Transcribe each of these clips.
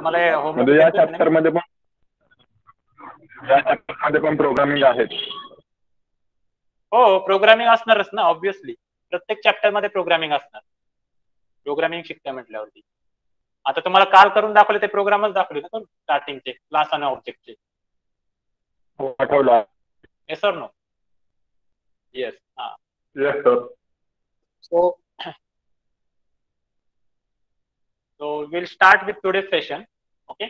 तुम्हाला होमवर्क म्हणजे या देतोय चॅप्टर मध्ये पण प्रोग्रामिंग आहेत. हो, प्रोग्रामिंग असणारच ना ऑब्व्हियसली. प्रत्येक चॅप्टर मध्ये प्रोग्रामिंग असणार. प्रोग्रामिंग शिकताय म्हटल्यावरती. आता तुम्हाला काल करून दाखवले ते प्रोग्रामच दाखवले ना स्टार्टिंगचे क्लास आणि ऑब्जेक्टचे. हो, आठवलं. येस और नो? येस. हा. Yes sir. So we'll start with today's session. Okay.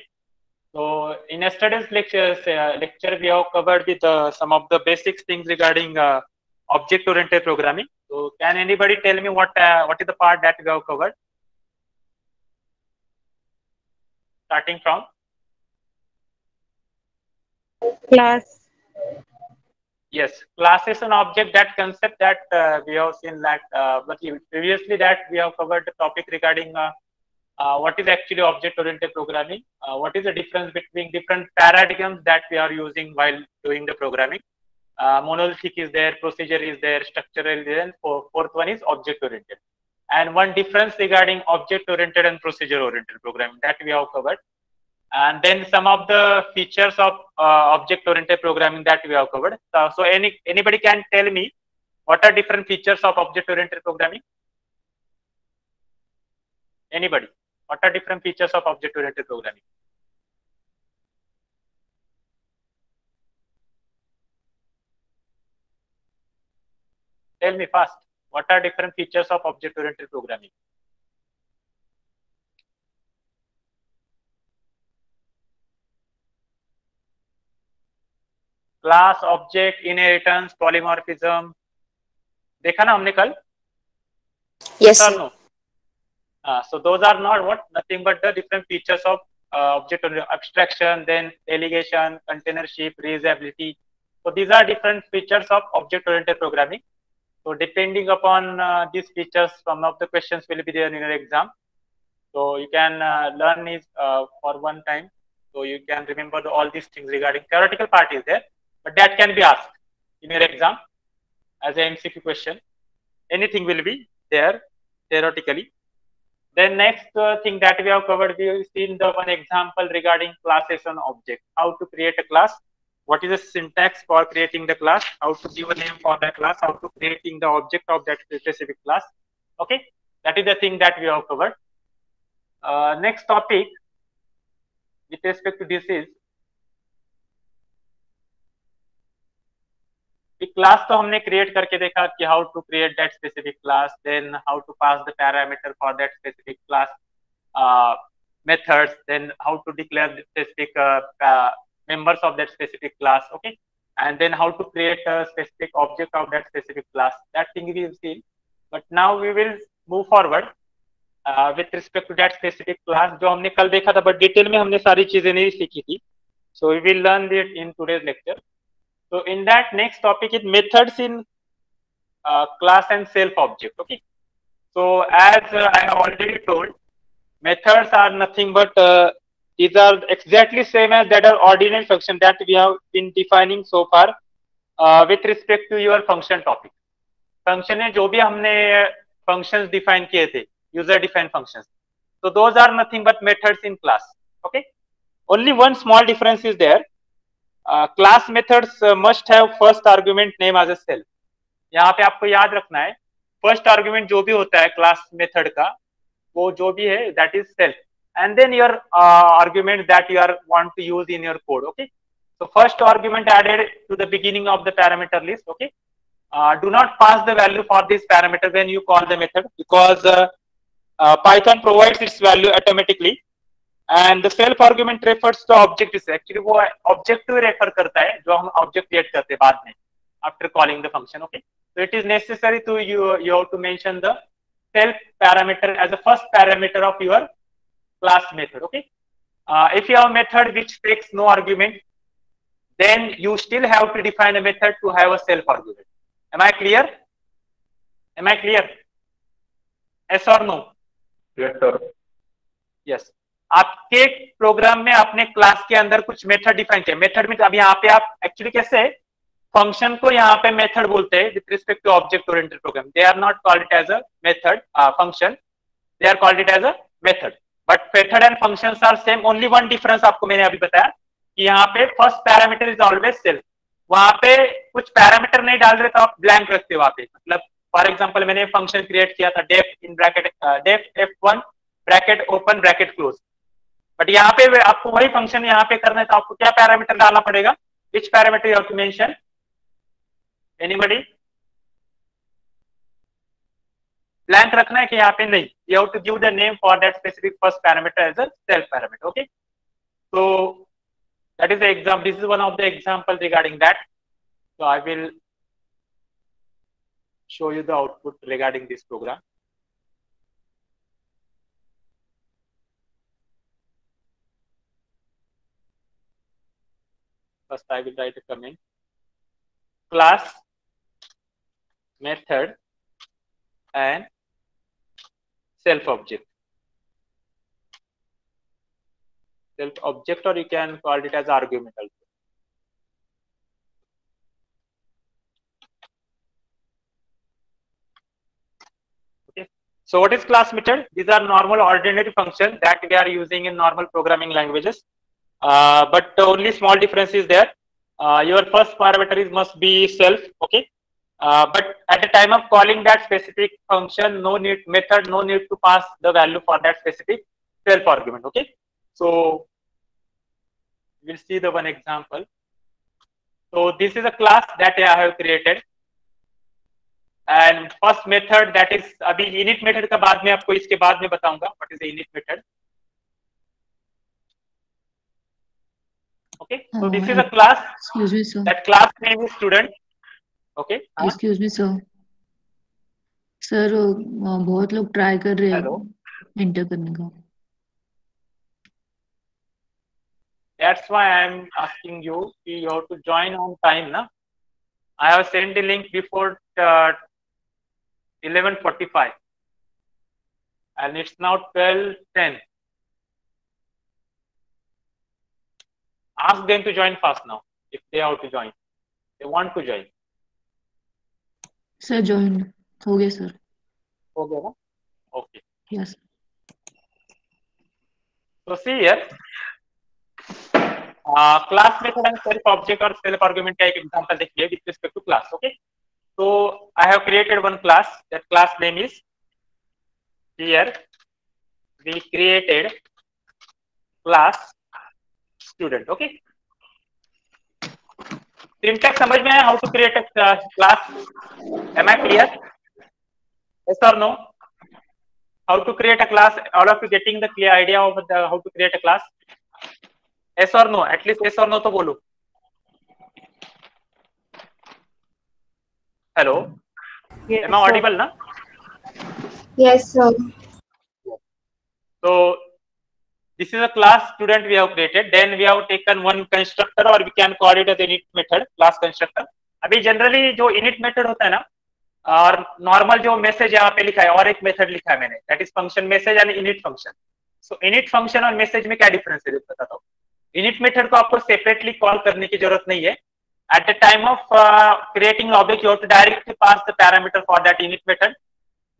So in yesterday's lecture we have covered with some of the basic things regarding object-oriented programming. So can anybody tell me what is the part that we have covered? Starting from class. Yes, class is an object. That concept that we have seen that but previously that we have covered the topic regarding what is actually object-oriented programming, what is the difference between different paradigms that we are using while doing the programming. Monolithic is there, procedure is there, structural is there, and fourth one is object-oriented. And one difference regarding object-oriented and procedure-oriented programming that we have covered. And then some of the features of object-oriented programming that we have covered. So anybody can tell me what are different features of object-oriented programming? Anybody? What are different features of object-oriented programming? Tell me fast. What are different features of object-oriented programming? Class, object, inheritance, polymorphism. देखा ना हमने कल? Yes, or sir. no? So those are not what? Nothing but the different features of object abstraction, then delegation, containership, reusability. So these are different features of object-oriented programming. So depending upon these features, some of the questions will be there in your exam. So you can learn this for one time. So you can remember all these things regarding theoretical part is there, but that can be asked in your exam as an MCQ question. Anything will be there theoretically. Then next thing that we have covered, we have seen the one example regarding classes and objects. How to create a class, what is the syntax for creating the class, how to give a name for the class, how to creating the object of that specific class. Okay, that is the thing that we have covered. Next topic with respect to this is class तो हमने create करके देखा कि how to create that specific class, then how to pass the parameter for that specific class methods, then how to declare the specific members of that specific class. Okay, and then how to create a specific object of that specific class. That thing we have seen, but now we will move forward with respect to that specific class जो हमने कल देखा था, but detail में हमने सारी चीजें नहीं सीखी थी. So we will learn it in today's lecture. So in that next topic is methods in class and self object. Okay, so as I have already told, methods are nothing but these are exactly same as that are ordinary function that we have been defining so far with respect to your function topic. Function है जो भी हमने functions define किए थे, user defined functions, so those are nothing but methods in class. Okay, only one small difference is there. Class methods must have first argument name as a self. यहाँ पे आपको याद रखना है फर्स्ट आर्गुमेंट जो भी होता है क्लास मेथड का, वो जो भी है that is self, and then your argument that you are want to use in your code. Okay, so first argument added to the beginning of the parameter list. Okay, do not pass the value for this parameter when you call the method, because Python provides its value automatically. And the self argument refers to object. is actually वो object to refer करता है जो हम object create करते हैं बाद में after calling the function. Okay, so it is necessary to you have to mention the self parameter as the first parameter of your class method. Okay, if you have a method which takes no argument, then you still have to define a method to have a self argument. Am I clear? Am I clear? Yes or no? Yes sir. Yes. आपके programme में आपने class के अंदर कुछ method define किया. Method में अब यहाँ पे आप एक्चुअली कैसे फंक्शन को यहाँ पे मेथड बोलते हैं with respect to object oriented program. They are not called it as a method function, they are called it as a method. But method and functions are same, only one difference आपको मैंने अभी बताया कि यहाँ पे first parameter is always self, वहां पे कुछ पैरामीटर नहीं डाल रहे तो आप ब्लैंक रखते हो वहां पे, मतलब फॉर एग्जांपल मैंने फंक्शन क्रिएट किया था def in bracket def f1 bracket open bracket close, but यहाँ पे आपको वही फंक्शन यहाँ पे करना है तो आपको क्या पैरामीटर डालना पड़ेगा, which parameter you have to mention, anybody, blank रखना है कि यहाँ पे नहीं, you have to give the name for that specific first parameter as a self parameter, okay. So that is the example, this is one of the example regarding that, so I will show you the output regarding this program. First I will write a comment, class, method and self object, self object, or you can call it as argument also. Okay, so what is class method? These are normal ordinary functions that we are using in normal programming languages, but only small difference is there. Your first parameter is must be self, okay, but at the time of calling that specific function, no need method, no need to pass the value for that specific self argument, okay. So we'll see the one example. So this is a class that I have created, and first method that is अभी init method का बाद में आपको इसके बाद में बताऊंगा what is the init method, okay. So this is a class, Excuse me, sir. that class name is student, okay. Excuse me, sir. Sir बहुत लोग ट्राई कर रहे Hello. हैं इंटर करने का. That's why I'm asking you, you have to join on time, na? I have sent the link before 11:45, and it's now 12:10. Ask them to join fast now if they have to join. They want to join. Sir join हो गया sir. हो गया ना? Okay. Yes. So see here, class method and self object or self argument का एक example देखिए with respect to class, okay. So I have created one class. That class name is, here we created class student, okay. Syntax समझ में आया how to create a class? Am I clear? Yes or no? How to create a class? All of you getting the clear idea of how to create a class? Yes or no? At least yes or no तो बोलो. Hello. Yes, Am I audible na? Yes, sir. So this is a class student we have created. Then we have taken one constructor, or we can call it as init method, class constructor. अभी generally जो init method होता है ना, और normal जो message यहाँ पे लिखा है, और एक method लिखा है मैंने, that is function message and init function. So init function और message में क्या difference है बताता हूँ. Init method को आपको separately call करने की जरूरत नहीं है. At the time of creating an object, you have to directly pass the parameter for that init method.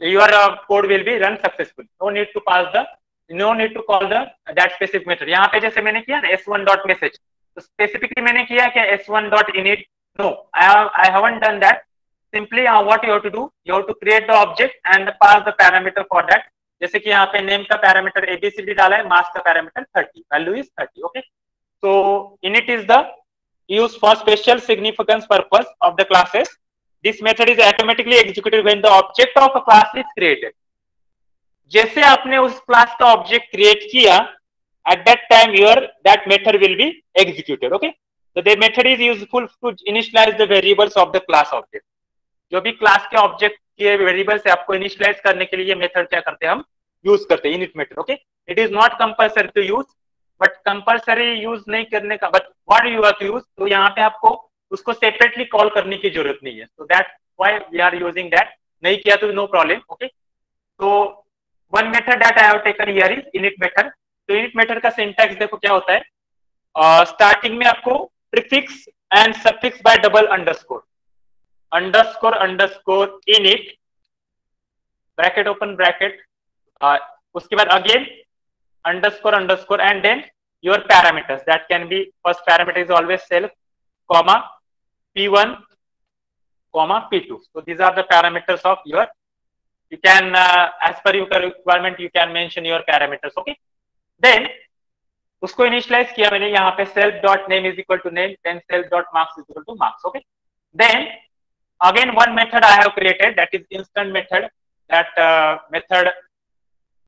Your code will be run successfully. No need to pass the, no need to call the that specific method. यहाँ पे जैसे मैंने किया ना s1 dot message, तो specifically मैंने किया क्या s1 dot init. No, I haven't done that. Simply what you have to do, you have to create the object and pass the parameter for that. जैसे कि यहाँ पे name का parameter abcd डाला है, mass का parameter 30, value is 30, okay. So init is the used for special significance purpose of the classes. This method is automatically executed when the object of a class is created. जैसे आपने उस class का object create किया, at that time that method will be executed, okay. So the method is useful to initialize the variables of the class object. जो भी class के object के variable से आपको इनिशियलाइज करने के लिए ये मेथड क्या करते हैं, हम यूज करते हैं, init method, okay. It is not compulsory to use, but compulsory use नहीं करने का, but what you have to use, तो यहाँ पे आपको उसको सेपरेटली कॉल करने की जरूरत नहीं है. So that's why we are using that. नहीं किया तो no problem, okay. So one method that I have taken here is init method. तो init method का सिंटैक्स देखो क्या होता है. स्टार्टिंग में आपको prefix and suffix bye double underscore, underscore underscore init bracket open bracket, उसके बाद again underscore underscore and then your parameters. That can be, first parameter is always self, comma, p1, comma, p2. So these are the parameters of your, you can as per your requirement you can mention your parameters. Okay, then उसको initialise किया मैंने यहाँ पे self dot name is equal to name, then self dot marks is equal to marks. Okay, then again one method I have created, that is instant method. That method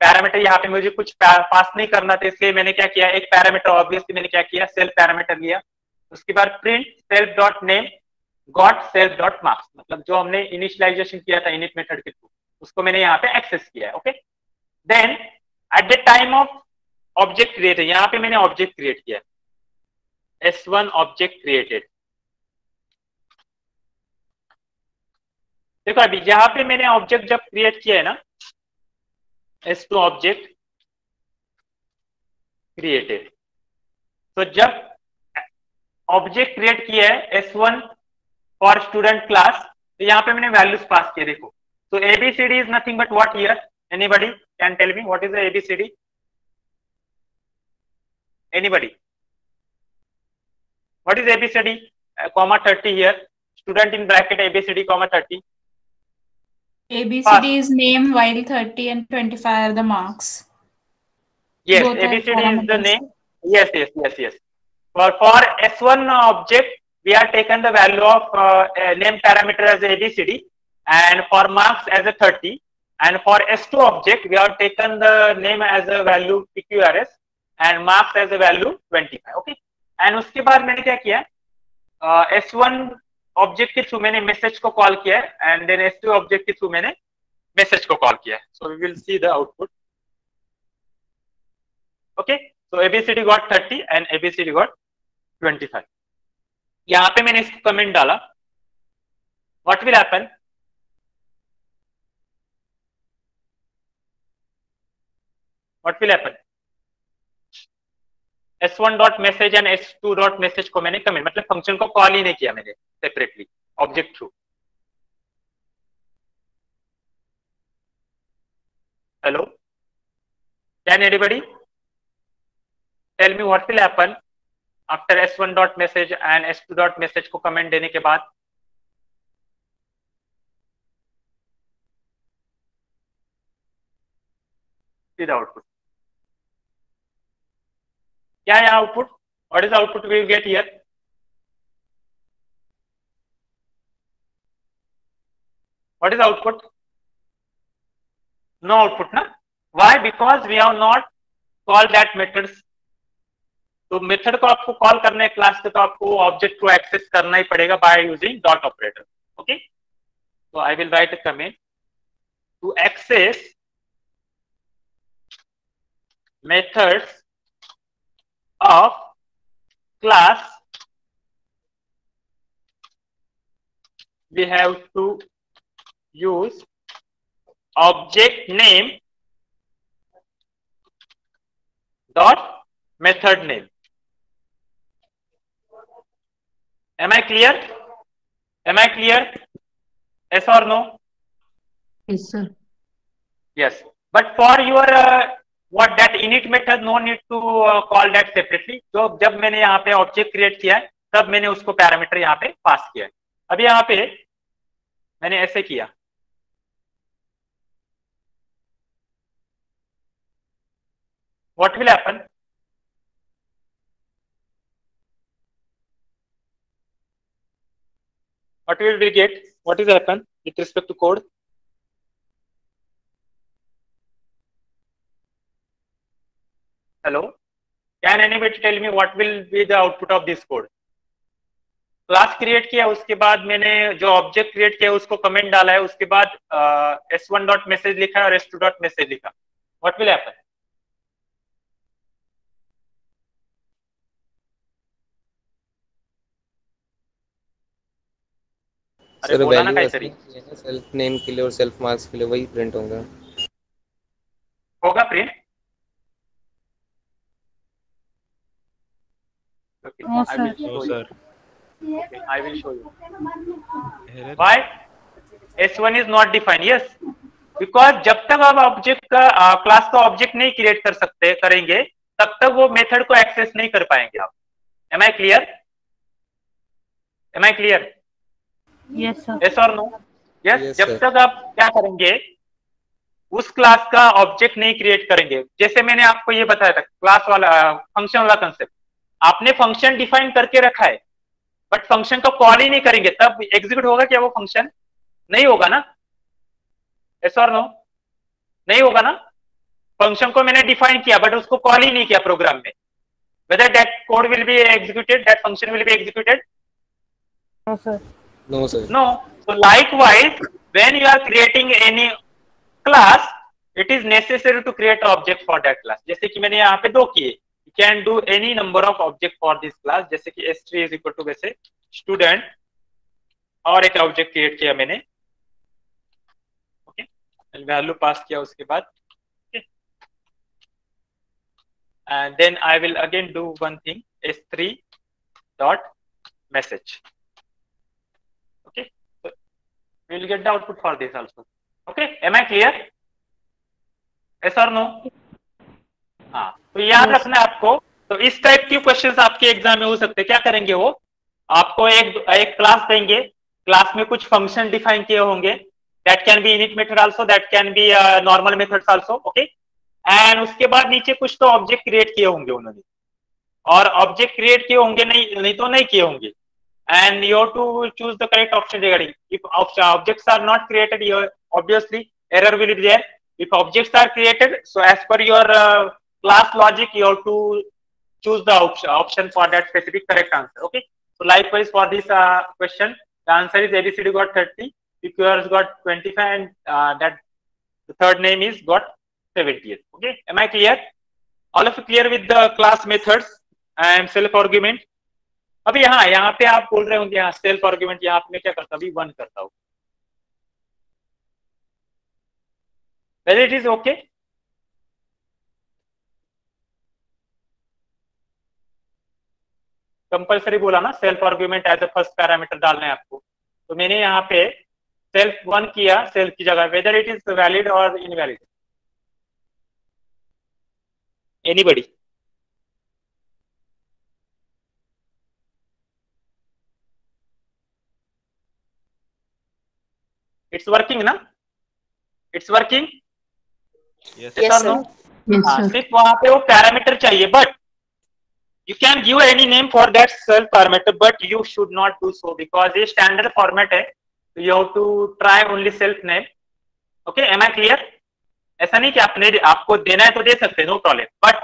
parameter यहाँ पे मुझे कुछ पास नहीं करना था, इसलिए मैंने क्या किया, एक पैरामीटर ऑब्वियसली मैंने क्या किया, सेल्फ पैरामीटर लिया. उसके बाद print self dot name got self dot marks, मतलब जो हमने इनिशियलाइजेशन किया था इनिट मेथड के थ्रू उसको मैंने यहाँ पे एक्सेस किया है. Okay, then at the time of object create, यहाँ पे मैंने ऑब्जेक्ट क्रिएट किया, S1 ऑब्जेक्ट क्रिएटेड. देखो अभी यहाँ पे मैंने ऑब्जेक्ट जब क्रिएट किया है ना, S2 ऑब्जेक्ट क्रिएटेड, तो जब ऑब्जेक्ट क्रिएट किया है S1 फॉर स्टूडेंट क्लास, तो यहाँ पे मैंने वैल्यूज पास किए. देखो, तो ABCD is nothing but what here, anybody can tell me what is the ABCD? Anybody? What is ABCD? Comma 30 here. Student in bracket ABCD comma 30. ABCD is name, while 30 and 25 are the marks. Yes, Both are ABCD is the parameters. name. Yes. For S1 object, we are taken the value of name parameter as ABCD, and for marks as a 30. And for S2 object, we have taken the name as a value PQRS and marks as a value 25. Okay, and उसके बाद मैंने क्या किया, S1 object के through मैंने message को call किया and then S2 object के थ्रू मैंने मैसेज को कॉल किया. So we will see the output. Okay, so ABCD got 30 and ABCD got 25. यहाँ पे मैंने इसको कमेंट डाला. What will happen, what will happen, S1 dot message and S2 dot message को मैंने कमेंट, मतलब फंक्शन को कॉल ही नहीं किया मैंने separately object through. Hello, can anybody tell me what will happen after S1 dot message and S2 dot message को comment देने के बाद? See the output. क्या है output? What is output we will get here? What is output? No output ना. Why? Because we have not call that methods. तो method को आपको कॉल करना है क्लास से, तो आपको ऑब्जेक्ट को एक्सेस करना ही पड़ेगा by using dot operator. Okay, so I will write a command to access methods of class. We have to use object name dot method name. Am I clear? Am I clear? Yes or no? Yes, sir. Yes. But for your what that init method, no need to call that separately. तो जब मैंने यहाँ पे object create किया है तब मैंने उसको पैरामीटर यहाँ पे पास किया है. अभी यहाँ पे मैंने ऐसे किया. What will happen? What will we get? What is happen with respect to code? Hello, can anybody tell me what will be the output of this code? Class create किया, उसके बाद मैंने जो ऑब्जेक्ट क्रिएट किया उसको comment डाला है, उसके बाद S1 डॉट मैसेज लिखा है और S2 डॉट मैसेज लिखा. What will happen? Sir value self name के लिए और सेल्फ मार्क्स के लिए वही प्रिंट होगा print. Okay, No, I sir. will show No, you. sir. Okay, I will show you. Why? S1 is not defined. Yes. Because जब तक आप ऑब्जेक्ट का क्लास का ऑब्जेक्ट नहीं क्रिएट कर सकते करेंगे तब तक वो मेथड को एक्सेस नहीं कर पाएंगे आप। Am I clear? Am I clear? Yes, sir. Yes और नो? यस। Yes, जब sir. तक आप क्या करेंगे उस क्लास का ऑब्जेक्ट नहीं क्रिएट करेंगे, जैसे मैंने आपको ये बताया था क्लास वाला फंक्शन वाला कंसेप्ट, आपने फंक्शन डिफाइन करके रखा है बट फंक्शन को कॉल ही नहीं करेंगे तब एग्जीक्यूट होगा क्या वो फंक्शन? नहीं होगा ना। यस और नो? नहीं होगा ना। फंक्शन को मैंने डिफाइन किया बट उसको कॉल ही नहीं किया प्रोग्राम में, whether that code will be executed, that function will be executed? No, sir. No, sir. No. So likewise, when you are creating any class, it is necessary to create an object for that class. जैसे कि मैंने यहाँ पे दो किए, you can do any number of object for this class, जैसे कि s3 is equal to वैसे student और एक ऑब्जेक्ट क्रिएट किया मैंने, ओके, वैल्यू पास किया उसके बाद, and then I will again do one thing, s3 dot message. Okay, so we will get the output for this also. Okay, am I clear? Yes or no? हाँ, तो याद रखना आपको। तो इस टाइप के क्वेश्चंस आपके एग्जाम में हो सकते हैं। क्या करेंगे वो, आपको एक क्लास देंगे, क्लास में कुछ फंक्शन डिफाइन किए होंगे, that can be init method also, that can be normal methods also, okay, and उसके बाद नीचे कुछ तो ऑब्जेक्ट क्रिएट किए होंगे उन्होंने, और ऑब्जेक्ट क्रिएट किए होंगे नहीं तो नहीं किए होंगे, and you have to choose the correct option regarding. If objects are not created, obviously error will be there. If objects are created, so as per your class logic, you have to choose the option for that specific correct answer. Okay. So likewise for this question, the answer is ABCD got 30, PQRs got 25, and that the third name is got 70th. Okay. Am I clear? All of you clear with the class methods and self argument? अभी यहाँ पे आप बोल रहे होंगे यहाँ self argument, यहाँ पे मैं क्या करता अभी 1 करता हूँ, whether it is okay? Compulsory बोला ना self argument as a first parameter डालना है आपको, तो मैंने यहाँ पे सेल्फ 1 किया सेल्फ की जगह, वेदर इट इज वैलिड और इनवैलिड, एनीबडी? It's working ना? It's working? Yes, or no? Yes, हाँ, sir. सिर्फ वहां पे वो पैरामीटर चाहिए, but you can give any name for that self parameter, but you should not do so because ये standard format है, so you have to try only self name. Okay, am I clear? ऐसा नहीं कि आपको देना है तो दे सकते हैं, no problem, but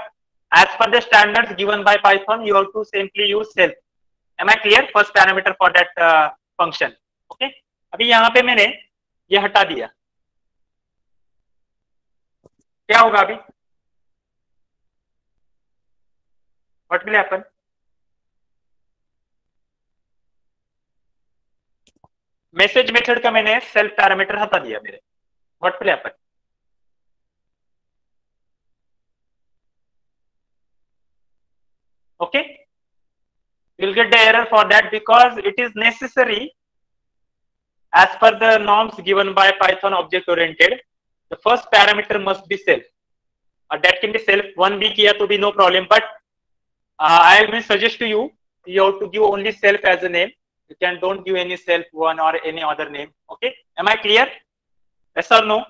as per the standards given by Python, you have to simply use self. Am I clear? First parameter for that function. Okay, अभी यहाँ पे मैंने ये हटा दिया, क्या होगा अभी? What will happen? Message method का मैंने सेल्फ पैरामीटर हटा दिया मेरे, What will happen? Okay, you'll get the error for that because it is necessary as per the norms given by Python object oriented, the first parameter must be self. That can be self 1 भी किया तो भी no problem, but I will suggest to you, you have to give only self as a name. You can don't give any self 1 or any other name. Okay, am I clear? Yes or no?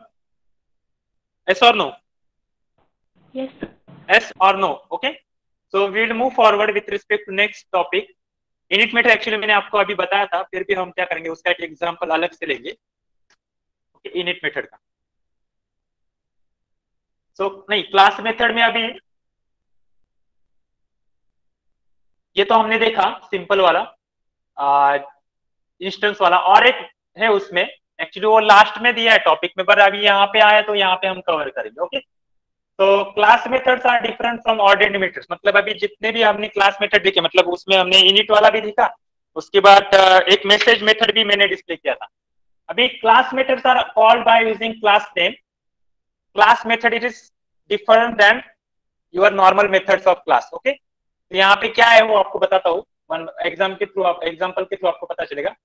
Yes or no? Yes. Yes or no? Okay, so we will move forward with respect to next topic. Init method actually मैंने आपको अभी बताया था, फिर भी हम क्या करेंगे उसका एक एग्जांपल अलग से लेंगे, इनिट मेथड का। सो नहीं, क्लास मेथड में अभी ये तो हमने देखा सिंपल वाला इंस्टेंस वाला, और एक है उसमें एक्चुअली वो लास्ट में दिया है टॉपिक में, पर अभी यहाँ पे आया तो यहाँ पे हम कवर करेंगे। ओके, तो class methods are different from ordinary methods, मतलब अभी जितने भी हमने क्लास मेथड देखे, मतलब उसमें हमने इनिट वाला भी देखा, उसके बाद एक मैसेज मेथड भी मैंने डिस्प्ले किया था। अभी class methods are called by using class name. Class method it is different than your normal methods of class. Okay, तो यहाँ पे क्या है वो आपको बताता हूँ, एग्जाम्पल के थ्रू आपको पता चलेगा।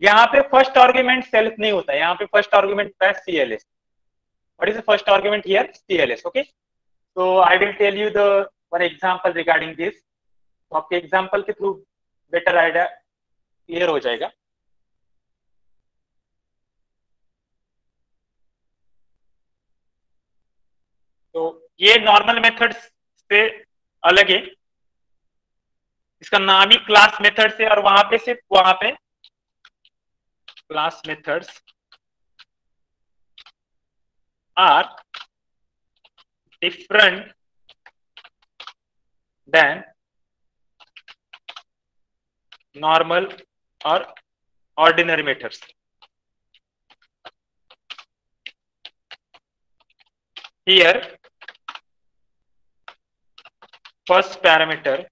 यहाँ पे फर्स्ट आर्ग्यूमेंट सेल्फ नहीं होता है, यहाँ पे फर्स्ट आर्ग्यूमेंट होता है CLS। What is the first argument here? CLS. Okay. So I will tell you the one example regarding this. तो आपके एग्जाम्पल के थ्रू बेटर आइडिया क्लियर हो जाएगा. तो ये नॉर्मल मेथड्स से अलग है, इसका नाम ही क्लास मेथड्स है, और वहां पे सिर्फ वहां पे class methods are different than normal or ordinary methods. Here, first parameter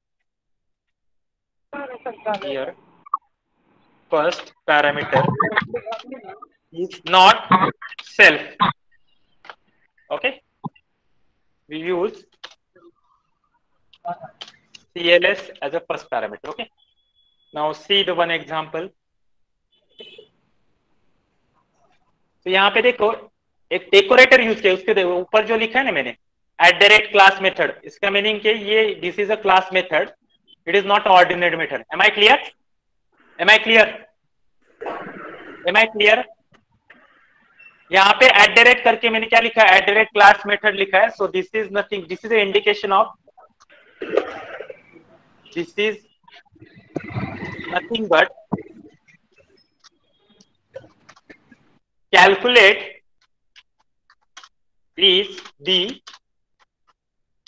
is not self. Okay, we use CLS as a first parameter. Okay. Now see the one example. तो यहाँ पे देखो एक डेकोरेटर यूज किया, उसके ऊपर जो लिखा है ना मैंने @class method, इसका मीनिंग के ये this is a class method, it is not ordinary method. Am I clear? Am I clear? Am I clear? यहाँ पे @ करके मैंने क्या लिखा है? @class method लिखा है. सो this is nothing, this is an indication of, this is nothing but calculate is the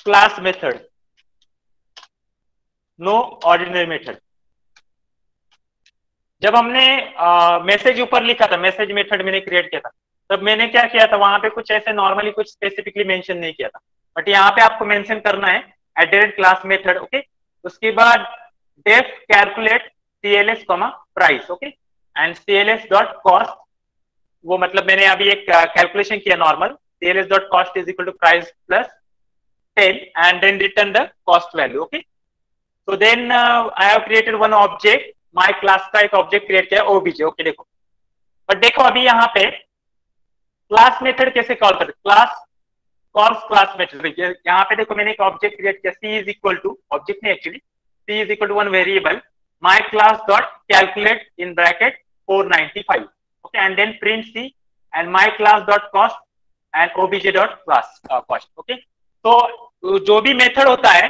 class method, no ordinary method. जब हमने मैसेज ऊपर लिखा था, मैसेज मेथड मैंने क्रिएट किया था, तब मैंने क्या किया था, वहां पे कुछ ऐसे नॉर्मली कुछ स्पेसिफिकली मेंशन नहीं किया था, बट यहाँ पे आपको मेंशन करना है @class method. ओके. उसके बाद def calculate CLS, price. Okay. And CLS dot cost, वो मतलब मैंने अभी एक कैलकुलेशन किया normal, CLS dot cost is equal to price plus 10 and then return the cost value. Okay. So then I have created one object, my class का एक object create किया OBJ. Okay. देखो, बट देखो अभी यहाँ पे class method कैसे call करते, क्लास मेथड. यहाँ पे देखो मैंने एक ऑब्जेक्ट क्रिएट किया, C is equal to, object नहीं actually, C is equal to one variable, my class dot calculate in bracket 495. Okay, and then print C and my class dot cost and obj dot class cost. Okay, तो जो भी method होता है,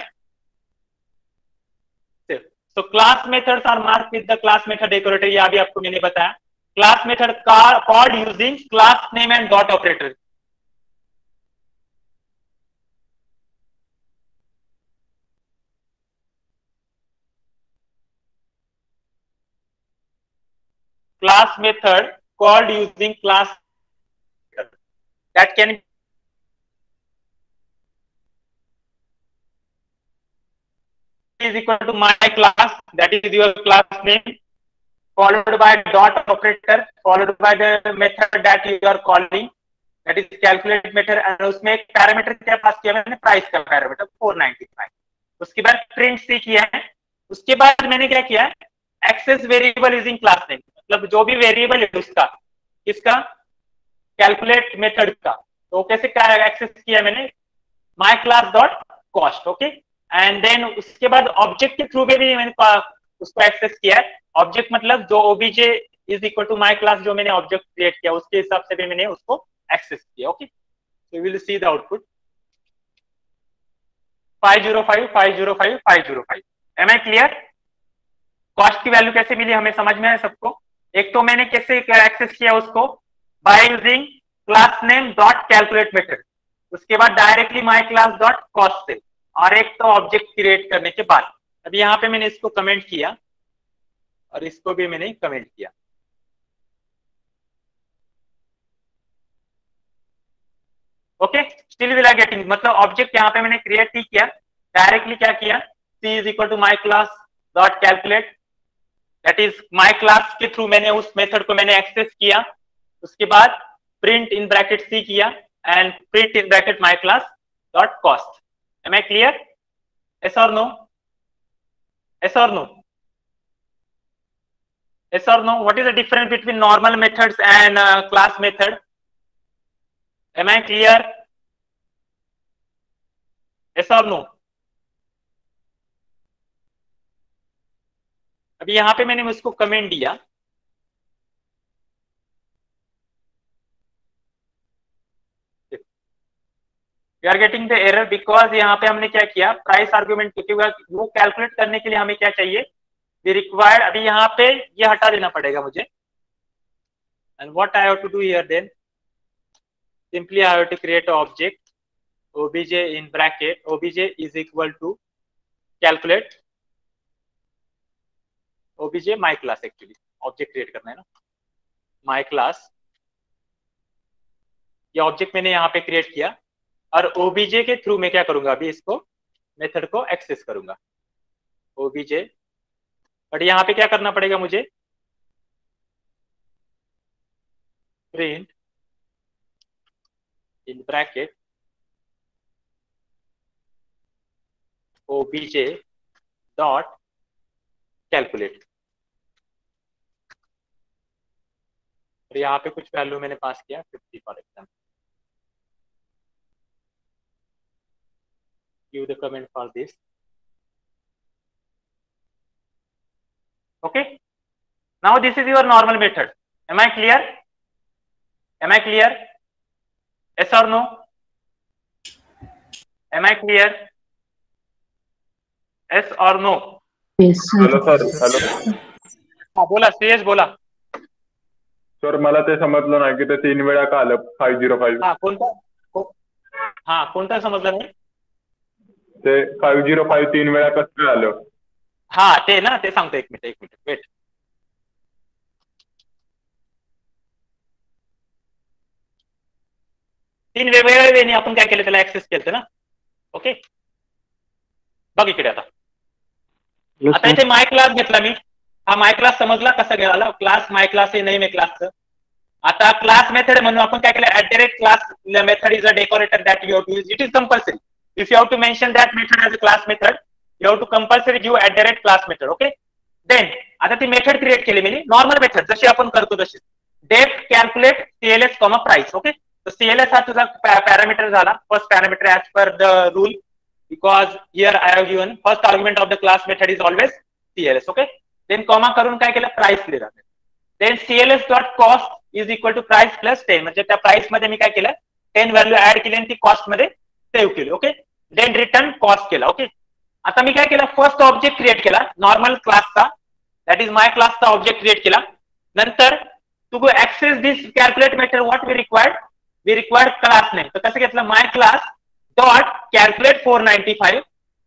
so class methods are marked with the class method decorator. ये अभी आपको मैंने बताया. Class method called using class name and dot operator. Class method called using class that can is equal to my class, that is your class name, followed by dot operator, followed by the method that you are calling, that is calculate method, and उसमें एक parameter क्या पास किया मैंने, price का parameter 495. उसके बाद print सी किया है. उसके बाद मैंने क्या किया, access variable using class name, मतलब जो भी वेरिएबल है उसका, किसका, कैलकुलेट मेथड का. तो कैसे एक्सेस किया मैंने, my class dot cost. Okay. And then उसके बाद ऑब्जेक्ट के थ्रू में भी मैंने उसको एक्सेस किया है. ऑब्जेक्ट मतलब जो OBJ is equal to my class, जो मैंने ऑब्जेक्ट क्रिएट किया उसके हिसाब से भी मैंने उसको एक्सेस किया. Okay. So will see the output 505 505 505. Am I clear? Cost की वैल्यू कैसे मिली हमें समझ में है सबको. एक तो मैंने कैसे एक्सेस किया उसको, bye using class name dot calculate method, उसके बाद directly my class dot cost से, और एक तो ऑब्जेक्ट क्रिएट करने के बाद. अभी यहाँ पे मैंने इसको कमेंट किया और इसको भी मैंने कमेंट किया. Okay. Still will I getting, मतलब ऑब्जेक्ट यहाँ पे मैंने क्रिएट नहीं किया, डायरेक्टली क्या किया, C is equal to my class dot calculate, that is my class के थ्रू मैंने उस मेथड को मैंने एक्सेस किया. उसके बाद प्रिंट इन ब्रैकेट C किया and print in bracket my class dot cost. Am I clear? yes or no? yes or no? yes or no? What is the difference between normal methods and class method? Am I clear? Yes or no? अभी यहाँ पे मैंने उसको comment दिया, we are getting the error because यहाँ पे हमने क्या किया, प्राइस आर्ग्यूमेंट, क्योंकि वो कैलकुलेट करने के लिए हमें क्या चाहिए, वी रिक्वायर्ड, अभी यहाँ पे ये हटा देना पड़ेगा मुझे, and what I have to do here then, simply I have to create object obj in bracket, obj is equal to calculate obj my class, actually object create करना है ना, my class, ये ऑब्जेक्ट मैंने यहाँ पे create किया, और obj के थ्रू मैं क्या करूंगा, अभी इसको मेथड को एक्सेस करूंगा obj, बट यहाँ पे क्या करना पड़ेगा मुझे, print in bracket obj dot calculate, और यहाँ पे कुछ वैल्यू मैंने पास किया 50 for example, give the comment for this. Okay, now this is your normal method. Am I clear? Am I clear? Yes or no? Am I clear? Yes or no? Yes, sir. Hello sir, hello हाँ बोला, श्रेयस बोला. Sir, मला ते समजलं नाही की ते 3 वेळा का आलं 505. हाँ कोणता समजलं नाही, ते 505 3 वेळा कसं काय आलं? हा ते ना, ते सांगतो, एक मिनिट वेट. तीन वेगवेगळ्या वेळी आपण काय केलं, त्याला ऍक्सेस केलं ना. ओके, बघ इकडे आता इथे माय क्लास घेतला मी, हा माय क्लास समजला कसा घ्यायला, क्लास माय क्लास हे नेम आहे क्लासचं. आता क्लास मेथड म्हणून आपण काय केलं, @class method is a decorator that you have to use, it is compulsory. If you have to mention that method as a class method, you have to compulsory give @class method. Okay, then आता ती method create केली मी, normal method जशी आपण करतो तशी, def calculate CLS, price. Okay, तो CLS हा तुझा पॅरामीटर झाला, first parameter as per the rule, because here I have given first argument of the class method is always CLS. Okay, then comma करून काय केलं, प्राइस लिहिला, then CLS dot cost is equal to price plus 10, म्हणजे त्या price मध्ये मी काय केलं, 10 value add केली आणि ती कॉस्ट मध्ये सेव्ह केली. ओके, देन रिटर्न कॉस्ट केला. ओके, आता मी काय केलं, फर्स्ट ऑब्जेक्ट क्रिएट केला नॉर्मल क्लासचा, दॅट इज माय क्लासचा ऑब्जेक्ट क्रिएट केला. नंतर to access this calculate method, what we required class name, तर कसं घेतलं, my class dot calculate 495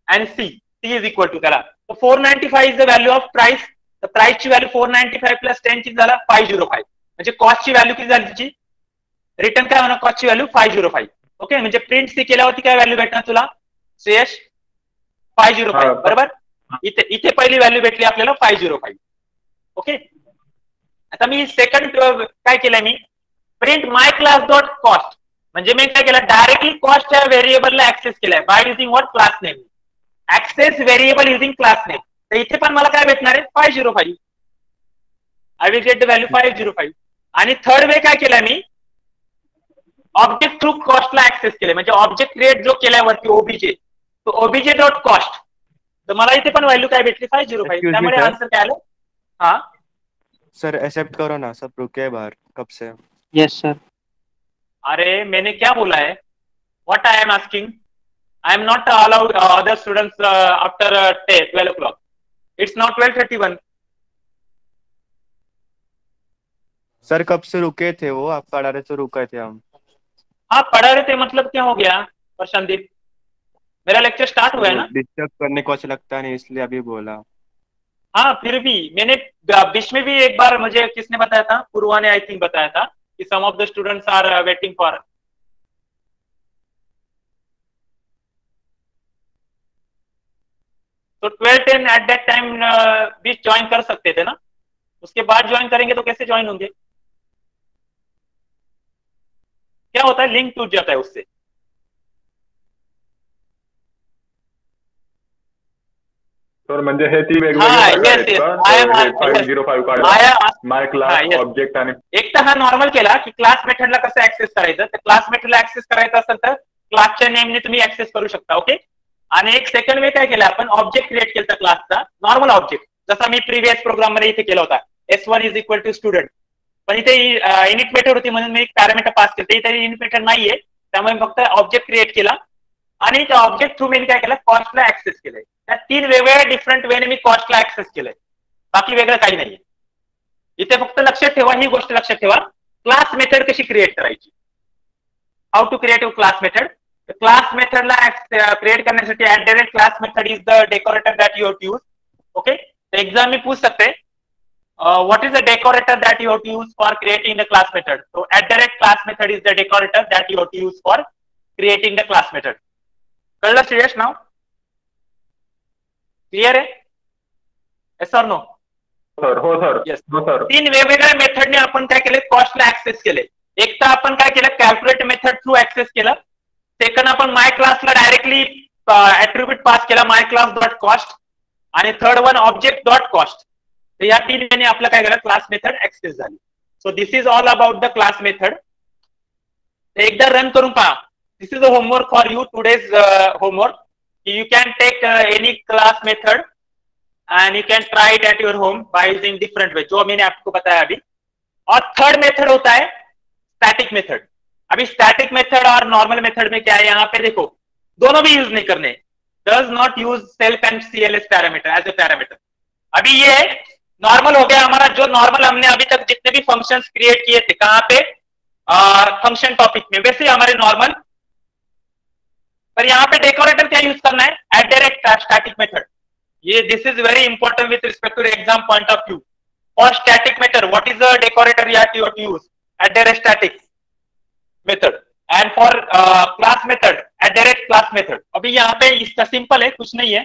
and C is equal to त्याला, so 495 is the value of price, the price ची value 495 plus 10 ची झाला 505, म्हणजे कॉस्ट ची व्हॅल्यू किती झाली तिची, रिटर्न काय होणार, कॉस्ट ची व्हॅल्यू 505. ओके, म्हणजे प्रिंट सी केल्यावरती काय व्हॅल्यू भेटणार तुला श्रेयश, 505. बरोबर, इथे पहिली व्हॅल्यू भेटली आपल्याला 505. ओके, आता मी सेकंड काय केलंय, मी print my class dot cost, म्हणजे मी काय केलं, डायरेक्टली कॉस्टच्या व्हेरिएबलला ऍक्सेस केलाय by using what, class name, access variable using class name. तर इथे पण मला काय भेटणार आहे, 505, I will get the value 505. आणि थर्ड वे काय केलाय, मी ऑब्जेक्ट थ्रू कॉस्टला ऍक्सेस केले, म्हणजे ऑब्जेक्ट क्रिएट जो केलाय वरती ओबीजे, तो ओबीजे डॉट कॉस्ट, तर मला इथे पण व्हॅल्यू काय भेटली, 505. त्यामुळे आन्सर काय आलं. हा सर एक्सेप्ट करो ना, सब रुके हैं बाहर कब से. Yes sir. अरे मैंने क्या बोला है, what I am asking, I am not allowed other students after 12 o'clock, it's now 12:31. Sir कब से रुके थे वो, आप पढ़ा रहे तो रुके थे हम. हाँ पढ़ा रहे थे, मतलब क्या हो गया प्रशांत, मेरा लेक्चर स्टार्ट हुआ है ना. डिस्टर्ब करने को अच्छा लगता नहीं, इसलिए अभी बोला. हाँ फिर भी मैंने बीच में भी एक बार, मुझे किसने बताया था, पूर्वा ने आई थिंक बताया था कि some of the students are waiting for. तो 12:10 एट दैट टाइम भी ज्वाइन कर सकते थे ना, उसके बाद ज्वाइन करेंगे तो कैसे ज्वाइन होंगे, क्या होता है, लिंक टूट जाता है उससे. सर म्हणजे हे तीन हा, वेगवेगळे yes, प्रकार आहेत yes. का? I am हे 505 काढला, माय हा, क्लास, yes. ऑब्जेक्ट आणि एक तर हा नॉर्मल केला की क्लास मेथडला कसं ऍक्सेस करायचं, तर क्लास मेथडला ऍक्सेस करायचं असेल तर क्लासच्या नेमने तुम्ही ऍक्सेस करू शकता. ओके. आणि एक सेकंड वे काय केलं आपण, ऑब्जेक्ट क्रिएट केला क्लासचा, नॉर्मल ऑब्जेक्ट, जसा मी प्रिव्हियस प्रोग्राम मध्ये इथे केला होता, S1 is equal to student. पण इथे इनिट मेथड होती म्हणून मी एक पॅरामीटर पास केलं, इथे इनिट मेथड नाहीये, त्यामुळे फक्त ऑब्जेक्ट क्रिएट केला आणि त्या ऑब्जेक्ट थ्रू मी काय केलं, कॉस्टला ऍक्सेस केलंय. त्या तीन वेगवेगळ्या डिफरंट वेने मी कॉस्टला ऍक्सेस केलंय, बाकी वेगळं काही नाहीये. इथे फक्त लक्षात ठेवा, ही गोष्ट लक्षात ठेवा, क्लास मेथड कशी क्रिएट करायची, how to create a class method. Class मेथडला क्रिएट करण्यासाठी @class method is the decorator that you have to use. Okay. तो एग्जाम में पूछ सकते हैं what is the decorator that you have to use for creating the class method. So @class method is the decorator that you have to use for creating the class method. कळलं श्रेयस नाव? Clear आहे? yes or no? Sir हो sir. Yes. हो sir. तीन वेगवेगळ्या मेथडने आपण काय केले, कॉस्टला access केले. एक तर आपण काय केलं, कॅल्क्युलेट मेथड थ्रू ऍक्सेस केलं. सेकंड आपण माय क्लासला डायरेक्टली ऍट्रिब्यूट पास केला, माय क्लास डॉट कॉस्ट. आणि third one object dot cost. तर या तीन वेळेने आपलं काय केलं, क्लास मेथड ऍक्सेस झाली. So this is all about the class method. एकदा रन करून पहा. This is a homework for you, today's homework. You can take any class method and you can try it at your home by using different way, जो मैंने आपको बताया अभी. और third method होता है स्टैटिक मेथड. अभी स्टैटिक मेथड और नॉर्मल मेथड में क्या है, यहाँ पे देखो दोनों भी यूज नहीं करने. Does not use self and CLS parameter as a parameter. अभी ये नॉर्मल हो गया हमारा, जो नॉर्मल हमने अभी तक जितने भी फंक्शंस क्रिएट किए थे, कहाँ पे, फंक्शन टॉपिक में, वैसे ही हमारे नॉर्मल. पर यहाँ पे डेकोरेटर क्या यूज करना है, @स्टैटिक मेथड. ये this is very important with respect to exam point of view. For static method what is the decorator you have to use, @static method. And for class method @class method. अभी यहाँ पे इसका simple है, कुछ नहीं है.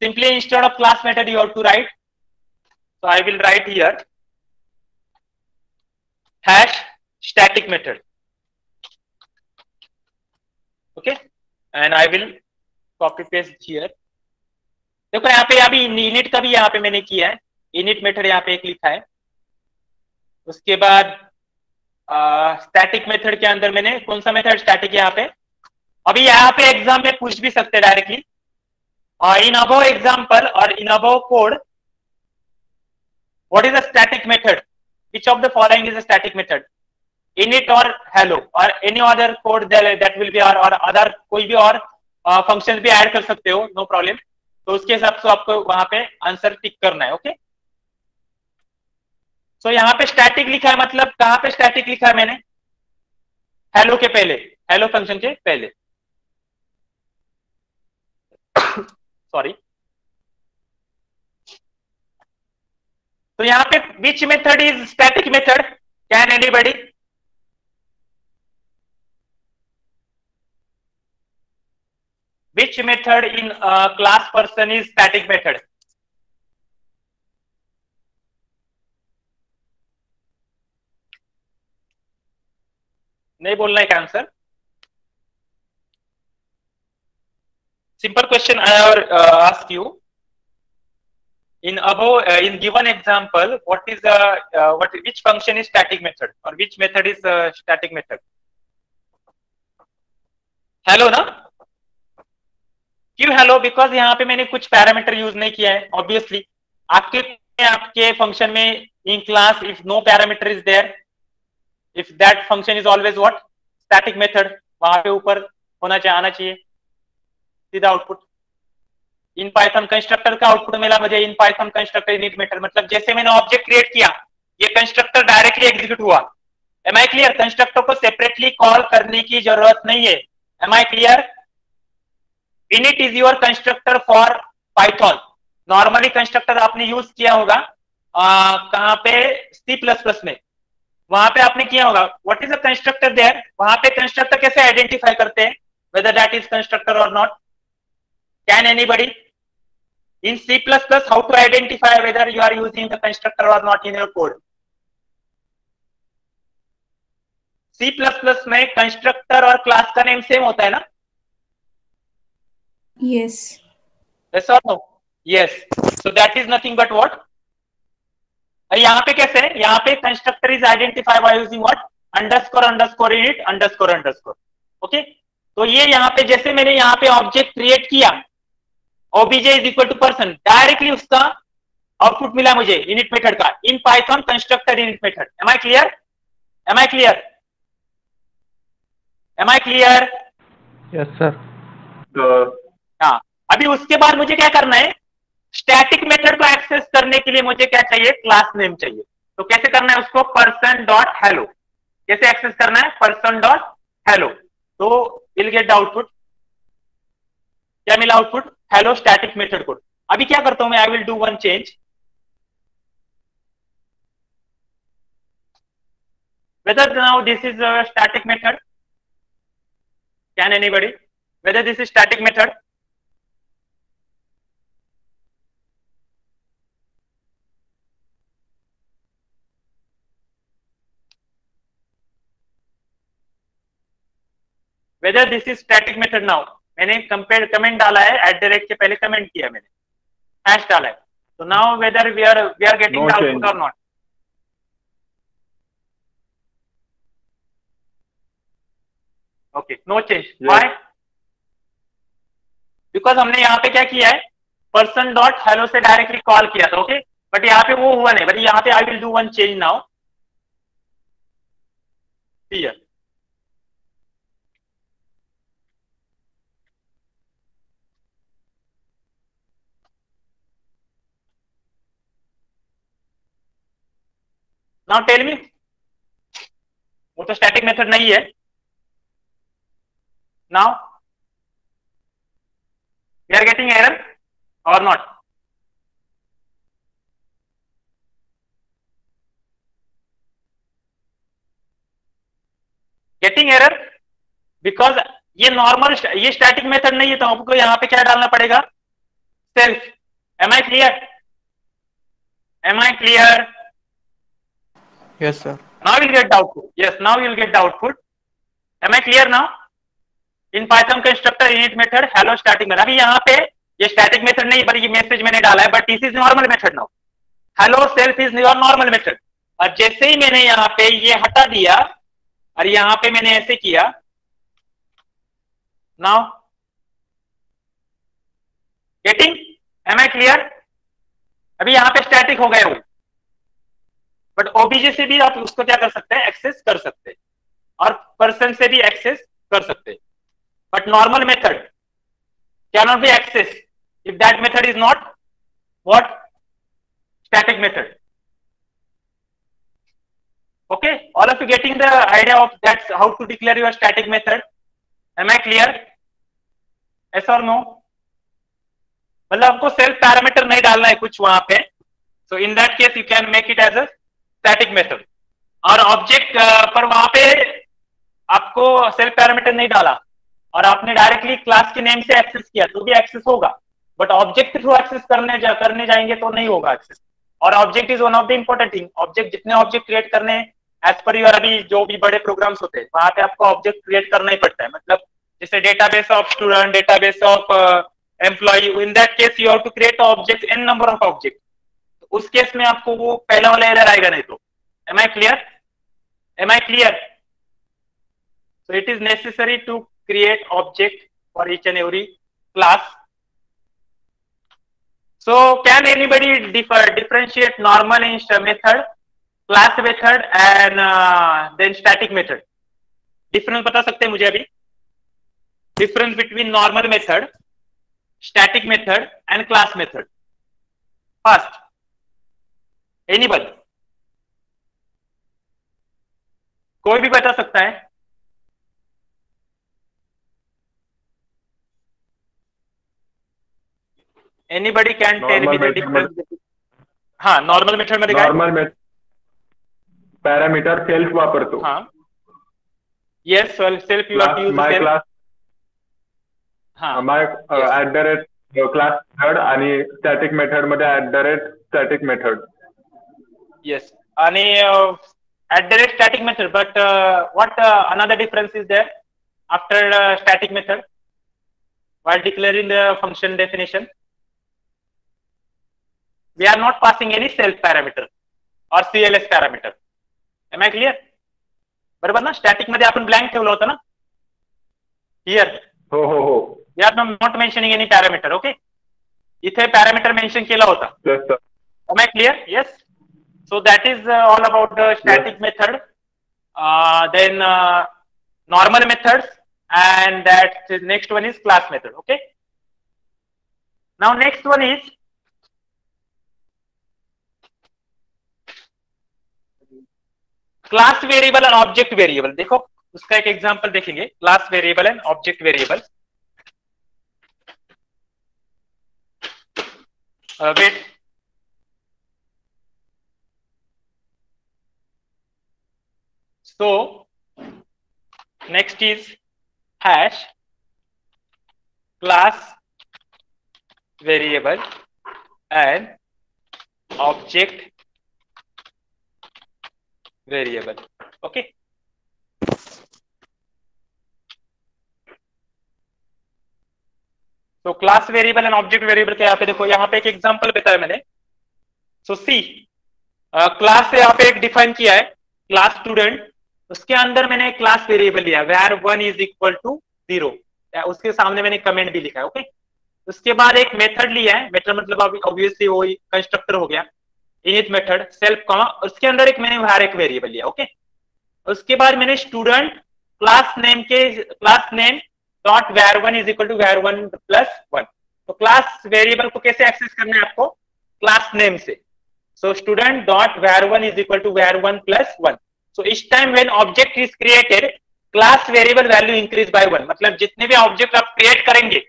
Simply instead of class method you have to write, so I will write here #static method. Okay. And I will copy paste here. देखो यहाँ पे अभी इनिट का भी यहाँ पे मैंने किया है, इनिट मेथड यहाँ पे एक लिखा है. उसके बाद स्टैटिक मेथड के अंदर मैंने कौन सा मेथड, स्टैटिक यहाँ पे. अभी यहाँ पे एग्जाम में पूछ भी सकते हैं डायरेक्टली, इन अबव एग्जाम्पल और in above code what is a static method, which of the following is a static method, init और hello और any other code that will B, और अदर कोई भी और फंक्शन भी ऐड कर सकते हो, नो प्रॉब्लम. तो उसके हिसाब से आपको वहां पे आंसर टिक करना है. ओके. सो यहाँ पे स्टैटिक लिखा है, मतलब कहाँ पे स्टैटिक लिखा है मैंने, हेलो के पहले, हेलो फंक्शन के पहले. सॉरी. तो यहाँ पे which method is static method, can anybody? Which method in class person is static method? नहीं बोलना है क्या answer? Simple question I have asked you. In above, in given example, what is which function is static method or which method is static method? Hello ना? क्यों hello? Because यहाँ पे मैंने कुछ पैरामीटर यूज नहीं किया है. ऑब्वियसली आपके फंक्शन में in class if no parameter is there, if that function is always what, static method. वहां पे ऊपर आना चाहिए सीधा आउटपुट. इन पाइथन कंस्ट्रक्टर का आउटपुट मिला मुझे, in Python constructor init method. मतलब जैसे मैंने ऑब्जेक्ट क्रिएट किया, ये कंस्ट्रक्टर डायरेक्टली एग्जीक्यूट हुआ. Am I clear? कंस्ट्रक्टर को सेपरेटली कॉल करने की जरूरत नहीं है. Am I clear? init is your constructor for Python. Normally constructor आपने यूज किया होगा कहाँ पे, C++ में. वहां पे आपने किया होगा. What is a constructor there? वहां पे कंस्ट्रक्टर कैसे आइडेंटिफाई करते हैं, whether that is constructor or not? Can anybody in C++ how to identify whether you are using the constructor or not in your code? C++ में constructor और class का name same होता है ना? Yes. Yes or no? Yes. So that is nothing but what? यहाँ पे कैसे है? यहाँ पे constructor is identify by using what? Underscore underscore init underscore underscore. Okay, तो ये यहाँ पे जैसे मैंने यहाँ पे ऑब्जेक्ट क्रिएट किया, obj is equal to person, directly उसका आउटपुट मिला मुझे इनिट मेथड का in Python constructor init method. Am I clear? Am I clear? Am I clear? Yes sir. हाँ, अभी उसके बाद मुझे क्या करना है? स्टैटिक मेथड को एक्सेस करने के लिए मुझे क्या चाहिए? क्लास नेम चाहिए. तो कैसे करना है उसको? Person dot hello. कैसे एक्सेस करना है? Person dot hello. तो विल गेट द आउटपुट. क्या मिला output? Hello static method code. अभी क्या करता हूं मैं? I will do one change. whether now this is a static method. Can anybody? Whether this is static method? Whether this is static method now? मैंने compare comment डाला है, @ के पहले कमेंट किया मैंने, हैश डाला है. So now whether we are getting the output or not? Okay, no change. Yes. Why? Because हमने यहाँ पे क्या किया है? पर्सन डॉट हेलो से डायरेक्टली कॉल किया था. ओके, बट यहाँ पे वो हुआ नहीं. बट यहाँ पे I will do one change now. Here. Now tell me, वो तो स्टैटिक मेथड नहीं है. Now we are getting error or not? Getting error because ये नॉर्मल, ये स्टैटिक मेथड नहीं है, तो आपको यहाँ पे क्या डालना पड़ेगा? Self. Am I clear? Am I clear? Yes sir. Now you'll get the output. Yes, now you'll get the output. Am I clear now? In Python constructor init method hello static method. अभी यहाँ पे ये static method नहीं, पर ये message मैंने डाला है, but this is normal method now. Hello self is your normal method. और जैसे ही मैंने यहाँ पे ये हटा दिया और यहाँ पे मैंने ऐसे किया, now getting? Am I clear? अभी यहाँ पे स्टैटिक हो गए हो, बट ओबीजे से भी आप उसको क्या कर सकते हैं? एक्सेस कर सकते हैं, और पर्सन से भी एक्सेस कर सकते हैं. But normal method cannot be accessed if that method is not what? Static method. Okay, all of you getting the idea of that's how to declare your static method? Am I clear? Yes or no? मतलब आपको self parameter नहीं डालना है कुछ वहां पे. So in that case you can make it as a static method. और object पर वहां पे आपको सेल्फ पैरामीटर नहीं डाला और आपने डायरेक्टली क्लास के नेम से एक्सेस किया तो भी एक्सेस होगा, बट ऑब्जेक्ट के थ्रू एक्सेस करने जाएंगे तो नहीं होगा एक्सेस. और object is one of the important thing. Object, जितने ऑब्जेक्ट क्रिएट करने एज पर यूर अभी जो भी बड़े प्रोग्राम्स होते हैं वहां पे आपको ऑब्जेक्ट क्रिएट करना ही पड़ता है. मतलब जैसे database of student, database of employ, in that case you have to create object n number of object. उस केस में आपको वो पहला वाला एरर आएगा नहीं तो. Am I clear? Am I clear? So it is necessary to create object for each and every class. So can anybody differentiate normal method, class method and then static method? Difference बता सकते हैं मुझे अभी? Difference between normal method, static method and class method. First, anybody? कोई भी बता सकता है? Anybody can tell me the difference? हाँ, नॉर्मल मेथड मध्ये काय? नॉर्मल मेथड पॅरामीटर सेल्फ वापरतो. हाँ, yes, self you are to use my self. Class, हाँ, माय क्लास मेथड आणि स्टॅटिक मेथड मध्ये @स्टॅटिक मेथड. येस, आणि @static method. But what another difference is there after static method while declaring the function definition? we are not passing any self parameter or CLS parameter. Am I clear? बरोबर ना? Static मध्ये आपण blank ठेवलं होतं ना. Here हो हो हो we are not mentioning any parameter. Okay, इथे parameter mention केला होता. yes sir. Am I clear? Yes. So that is all about the static method. Then normal methods, and that next one is class method. Okay. Now next one is class variable and object variable. देखो उसका एक example देखेंगे. Class variable and object variable. Wait. So next is hash class variable and object variable. Okay. तो class variable and object variable के यहाँ पे देखो, यहाँ पे एक एग्जांपल बताया मैंने. सो सी क्लास से यहाँ पे एक डिफाइन किया है क्लास स्टूडेंट. उसके अंदर मैंने क्लास वेरिएबल लिया where 1 is equal to 0. उसके सामने मैंने कमेंट भी लिखा है. ओके. उसके बाद एक मेथड लिया है. मेथड मतलब ऑब्वियसली वो कंस्ट्रक्टर हो गया. इनिट मेथड सेल्फ कॉमा, उसके अंदर एक मैंने where एक वेरिएबल लिया. ओके. उसके बाद मैंने student class name dot where 1 is equal to where 1 plus 1. तो क्लास वेरिएबल को कैसे एक्सेस करना है आपको? क्लास नेम से. So student dot where 1 is equal to where 1 plus 1. So each time when object is created, class variable value increase by 1. मतलब जितने भी ऑब्जेक्ट आप क्रिएट करेंगे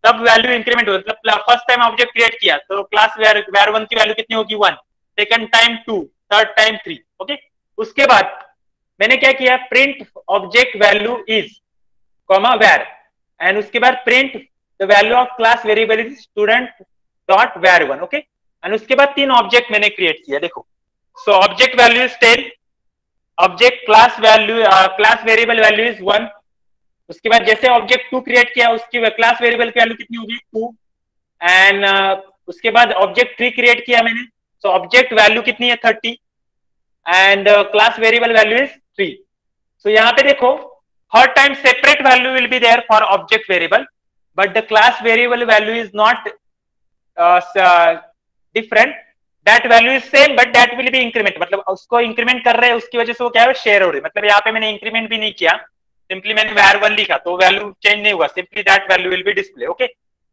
तब वैल्यू इंक्रीमेंट होगा. मतलब फर्स्ट टाइम ऑब्जेक्ट क्रिएट किया तो क्लास where 1 की वैल्यू कितनी होगी? 1. Second time 2, third time 3. Okay. उसके बाद मैंने क्या किया? Print object value is comma where, and उसके बाद print the value of class variable is student dot where 1. Okay. And उसके बाद 3 ऑब्जेक्ट मैंने क्रिएट किया. देखो, so object value is 10, object class variable value is 1. उसके बाद जैसे ऑब्जेक्ट 2 क्रिएट किया उसकी क्लास वेरिएबल की वैल्यू कितनी होगी? 2. एंड उसके बाद ऑब्जेक्ट 3 क्रिएट किया मैंने, सो ऑब्जेक्ट वैल्यू कितनी है? 30, and class variable value is 3. So यहाँ पे देखो हर time separate value will be there for object variable, but the class variable value is not different. That value is same but that will be increment. मतलब उसको increment कर रहे हैं, उसकी वजह से वो क्या है? शेयर हो रही है. मतलब यहाँ पे मैंने इंक्रीमेंट भी नहीं किया, सिंपली मैंने where 1 लिखा तो वैल्यू चेंज नहीं हुआ, simply that value will B display. Okay.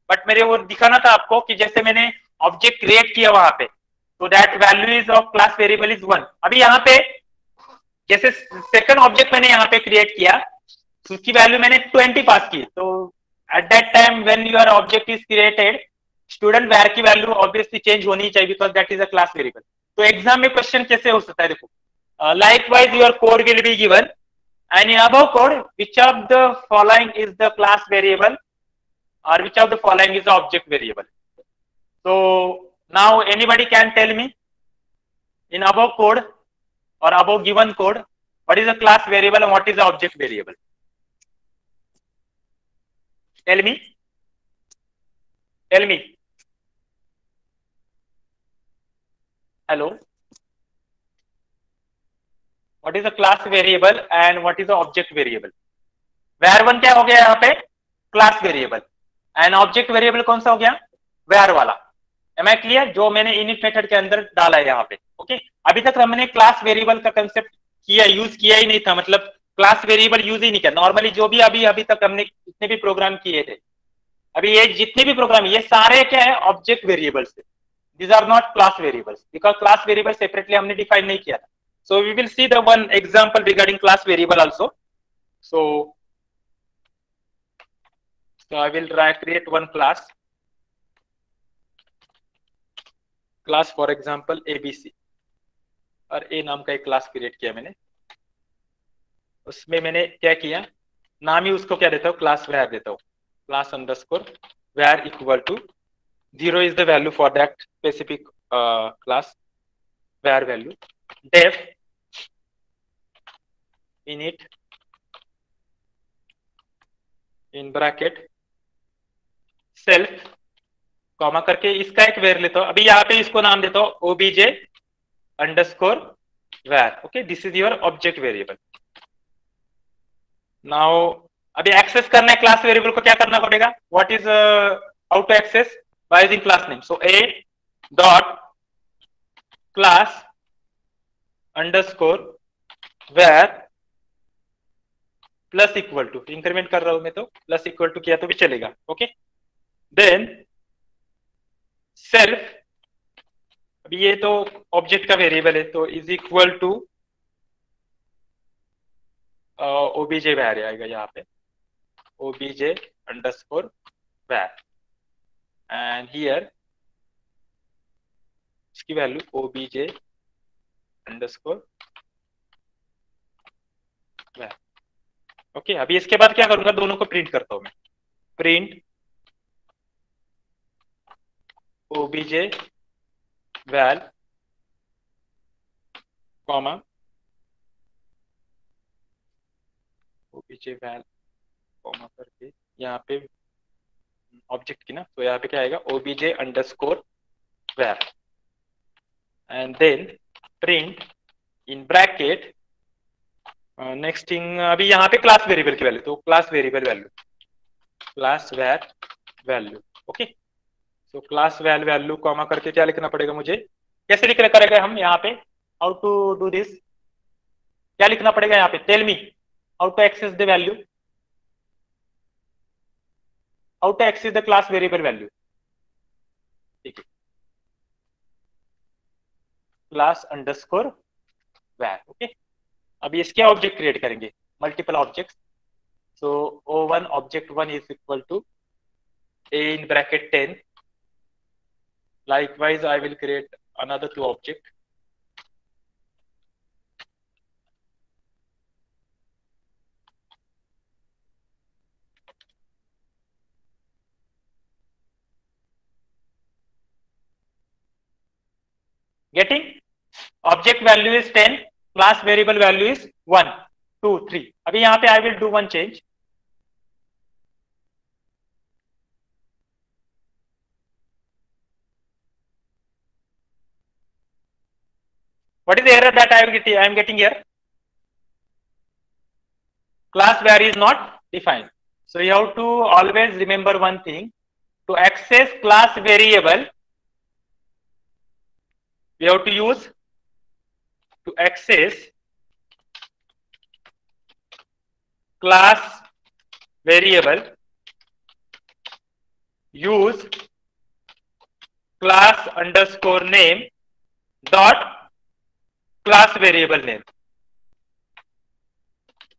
But मेरे वो दिखाना था आपको कि जैसे मैंने ऑब्जेक्ट क्रिएट किया वहां पे, तो that value is of class variable is 1. अभी यहाँ पे जैसे सेकंड ऑब्जेक्ट मैंने यहाँ पे क्रिएट किया, उसकी वैल्यू मैंने 20 पास की. तो eight that time when your object is created, student where की वैल्यू ऑब्वियसली चेंज होनी चाहिए because that is a class variable. तो एग्जाम में क्वेश्चन कैसे हो सकता है? देखो, likewise your code will be given, and in above code which of the following is the class variable or which of the following is the object variable. So now anybody can tell me in above code or above given code what is the class variable and what is the object variable? Tell me. Hello. What is the class variable and what is the object variable? where 1 क्या हो गया यहाँ पे? Class variable. And object variable कौन सा हो गया? where वाला. Am I clear? जो मैंने इनिट मेथड के अंदर डाला है यहाँ पे. ओके. अभी तक हमने क्लास वेरिएबल का कंसेप्ट यूज किया ही नहीं था. मतलब क्लास वेरिएबल यूज ही नहीं किया. नॉर्मली जो भी अभी तक हमने जितने भी प्रोग्राम किए थे, अभी ये जितने भी प्रोग्राम, ये सारे क्या है? Object variables. These are not class variables because class variable separately हमने define नहीं किया था. So we will see the one example regarding class variable also. So I will create one class. Class for example ABC. और A नाम का एक class create किया मैंने. उसमें मैंने क्या किया? नाम ही उसको क्या देता हूँ? क्लास where देता हूँ. Class underscore where equal to 0 is the value for that specific class where value. Def init in bracket self comma करके इसका एक वेर लेता हूं। अभी यहाँ पे इसको नाम देता हूं obj underscore var। Okay, this is your object variable. Now अभी एक्सेस करना है क्लास वेरिएबल को, क्या करना पड़ेगा? What is how to access? By using class name. So a dot class underscore var plus equal to, increment कर रहा हूं मैं तो प्लस इक्वल टू किया तो भी चलेगा। ओके, देन सेल्फ, अभी ये तो ऑब्जेक्ट का वेरिएबल है तो is equal to obj var आएगा यहाँ पे, obj underscore var and here इसकी value obj underscore var। Okay, अभी इसके बाद क्या करूंगा, दोनों को प्रिंट करता हूं मैं। Print obj val comma obj val comma करके यहाँ पे ऑब्जेक्ट की ना, तो यहाँ पे क्या आएगा obj underscore var and then print in bracket next thing. अभी यहाँ पे क्लास वेरिएबल की वैल्यू, तो class variable value class var value. Okay, तो क्लास वैल वैल्यू कॉमा करके क्या लिखना पड़ेगा मुझे? कैसे लिखना करेगा हम यहाँ पे? How to do this? क्या लिखना पड़ेगा यहाँ पे? Tell me how to access the value, how to access the class variable value. ठीक है, क्लास अंडरस्कोर var। ओके, अभी इसके ऑब्जेक्ट क्रिएट करेंगे, multiple objects. So o1 object 1 is equal to a in bracket 10. Likewise, I will create another two object. Getting? Object value is 10, class variable value is 1, 2, 3. अभी यहाँ पे I will do one change. What is the error that I am getting here? Class var is not defined. So you have to always remember one thing. To access class variable, we have to use to access class variable, use class underscore name dot class variable name,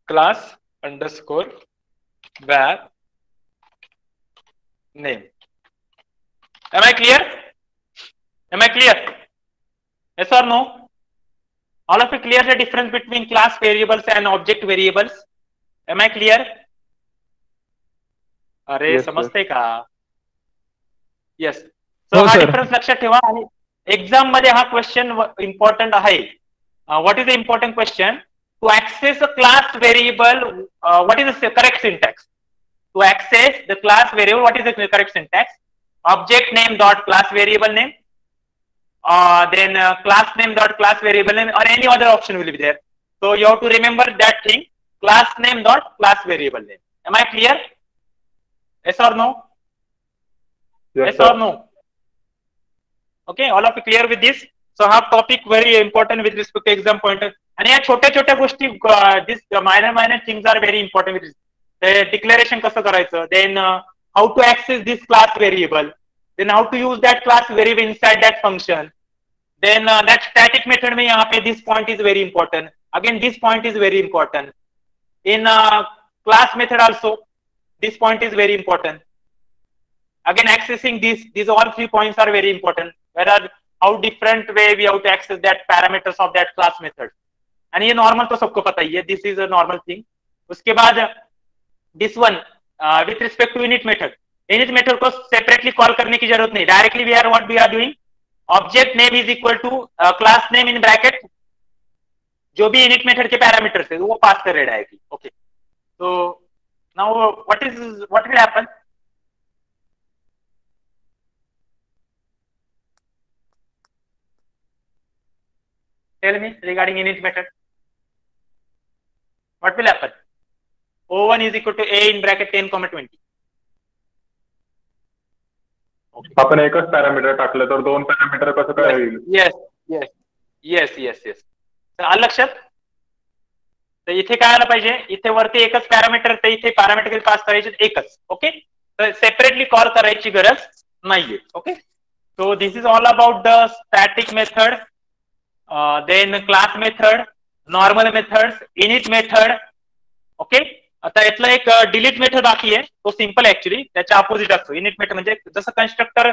class underscore var name. Am I clear? Am I clear? Yes or no? All of you clear the difference between class variables and object variables? Am I clear? अरे Yes, समजते का? Yes. So हो, हा sir. Difference लक्षात ठेवा आणि exam मध्ये हा क्वेश्चन इम्पॉर्टंट आहे. What is the important question? To access a class variable, what is the correct syntax? To access the class variable, what is the correct syntax? Object name dot class variable name, then class name dot class variable name, or any other option will be there. So you have to remember that thing, class name dot class variable name. Am I clear? Yes or no? Yes sir. or no? Okay, all of you clear with this? So हा topic very important with respect to exam pointer. आणि या छोट्या छोट्या गोष्टी, this minor things are very important with this. Declaration कसं करायचं, then how to access this class variable, then how to use that class variable inside that function, then that static method में यहाँ पे this point is very important. Again this point is very important. In class method also this point is very important. Again accessing these all 3 points are very important. Whereas how different way we have to access that parameters of that class method. And ये normal तो सबको पता ही है, this is a normal thing. उसके बाद this one with respect to init method. Init method को separately call करने की जरूरत नहीं. Directly we are what we are doing. Object name is equal to class name in bracket. जो भी init method के parameters है वो pass कर रहे directly. Okay. So now what will happen? Tell me regarding init method. What will happen? O1 is equal to A in bracket 10, 20. आपण एकच parameter टाकलं तर दोन पॅरामीटर कसं काय होईल? येस. आलं लक्षात? तर इथे काय आलं पाहिजे? इथे वरती एकच पॅरामीटर, तर इथे पॅरामीटर पास करायचे एकच. ओके, तर सेपरेटली कॉल करायची गरज नाहीये. Okay, so this is all about the static method, then class method, normal methods, init method. Okay, आता यातला एक डिलीट मेथड बाकी आहे, तो सिंपल ऍक्च्युली त्याच्या अपोजिट असतो. इनिट मेथड म्हणजे जसं कन्स्ट्रक्टर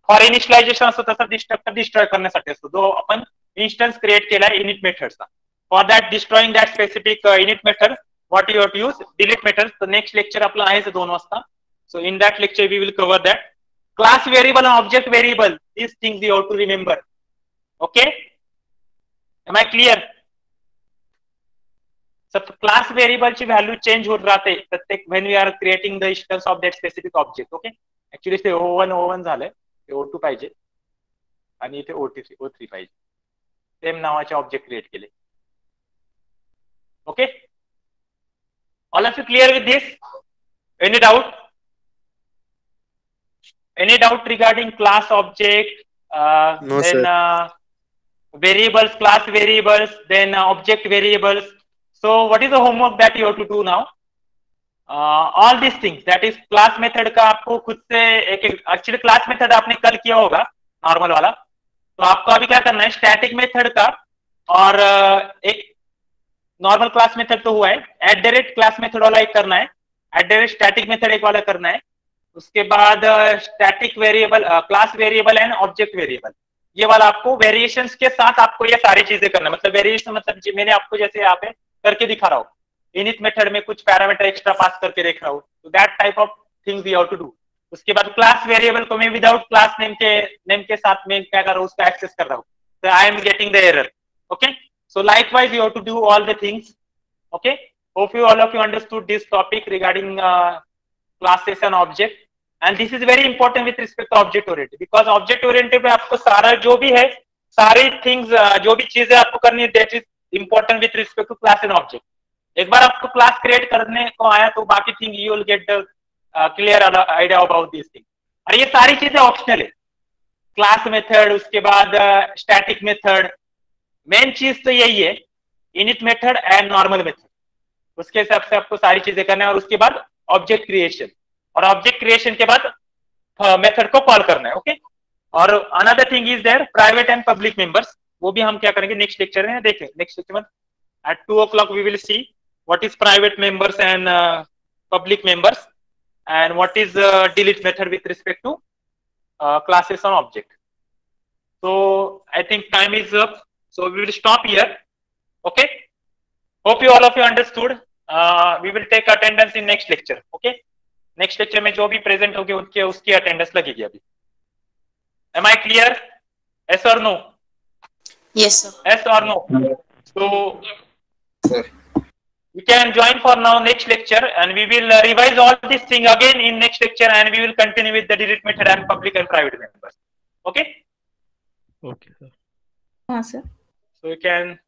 फॉर इनिशियलायझेशन असतो तसा डिस्ट्रक्टर डिस्ट्रॉय करण्यासाठी असतो, जो आपण इन्स्टन्स क्रिएट केलाय इनिट मेथडचा. For that destroying that specific init method what you have to use delete method. तर नेक्स्ट लेक्चर आपलं आहे 2 वाजता. So in that lecture we will cover that. Class variable and object variable, these things you have to remember. Okay, am I clear? So class variable ची value change होत राहते प्रत्येक when we are creating the instance of that specific object. Okay, actually ते O1 झालंय, ते O2 पाहिजे आणि इथे O3 पाहिजे. सेम नावाचे ऑब्जेक्ट क्रिएट केले. Okay, all of you clear with this? Any doubt? Any doubt regarding class object, No, then variables, class variables, then object variables. So what is the homework that you have to do now? All these things, that is class method का आपको खुद से एक actually class method आपने कल किया होगा normal वाला, तो आपको अभी क्या करना है स्टैटिक मेथड का और एक नॉर्मल क्लास मेथड तो हुआ है, @ क्लास मेथड वाला एक करना है, @ स्टैटिक मेथड एक वाला करना है, उसके बाद static variable, class variable and object variable, ये वाला आपको वेरिएशंस के साथ आपको ये सारी चीजें करना है. मतलब वेरिएशन मतलब मैंने आपको जैसे यहाँ पे करके दिखा रहा हूँ, इनिट मेथड में कुछ पैरामीटर एक्स्ट्रा पास करके देख रहा हूँ, तो that type of things you have to do. उसके बाद क्लास वेरिएबल को मैं विदाउट क्लास नेम के साथ में क्या कर रहा हूँ, उसका एक्सेस कर रहा हूँ, तो I am getting the error. Okay, so likewise you have to do all the things. Okay, hope you all of you understood this topic regarding classes and object. And this is very important with respect to object oriented, because object oriented में आपको सारा जो भी है, सारी things, जो भी चीजें आपको करनी है, that is important with respect to class and object. एक बार आपको क्लास क्रिएट करने को आया तो बाकी thing you will get the clear idea about this thing. और ये सारी चीजें ऑप्शनल है, क्लास मेथड, उसके बाद स्टैटिक मेथड. मेन चीज तो यही है, init method and normal method. उसके हिसाब से आपको सारी चीजें करना है, और उसके बाद ऑब्जेक्ट क्रिएशन, और ऑब्जेक्ट क्रिएशन के बाद मेथड को कॉल करना है. ओके, और another thing is there private and public members, वो भी हम क्या करेंगे नेक्स्ट लेक्चर में देखें. नेक्स्ट लेक्चर में at 2 o'clock we will see what is private members and public members, and what is delete method with respect to classes on object. So I think time is up, so we will stop here. Okay, hope you all of you understood. We will take attendance in next lecture. Okay, next lecture में जो भी present होगी उनके उसकी attendance लगेगी अभी. Am I clear? Yes or no? Yes, sir. Yes or no? So you can join for now next lecture, and we will revise all this thing again in next lecture, and we will continue with the delete method and public and private members. Okay? Okay, sir. Sir. So you can